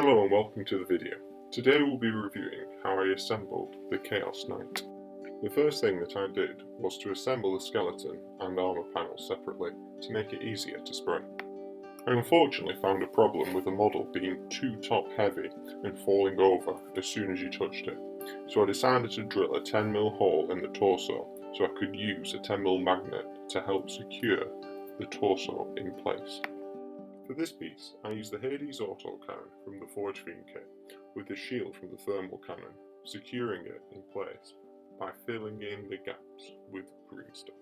Hello and welcome to the video. Today we'll be reviewing how I assembled the Chaos Knight. The first thing that I did was to assemble the skeleton and armor panels separately to make it easier to spray. I unfortunately found a problem with the model being too top heavy and falling over as soon as you touched it, so I decided to drill a 10mm hole in the torso so I could use a 10mm magnet to help secure the torso in place. For this piece, I used the Hades autocannon from the Forge Fiend kit with the shield from the thermal cannon, securing it in place by filling in the gaps with green stuff.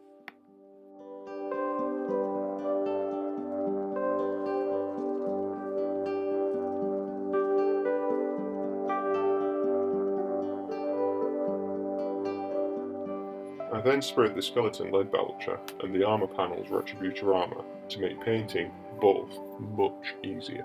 I then sprayed the skeleton lead belcher and the armor panels Retributor armor to make painting both much easier.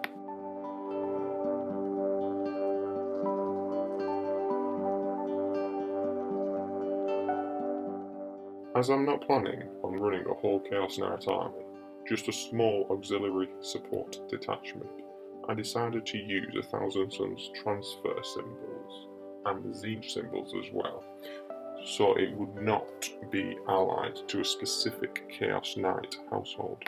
As I'm not planning on running a whole Chaos Knight army, just a small auxiliary support detachment, I decided to use 1000 Suns transfer symbols and the Siege symbols as well, so it would not be allied to a specific Chaos Knight household.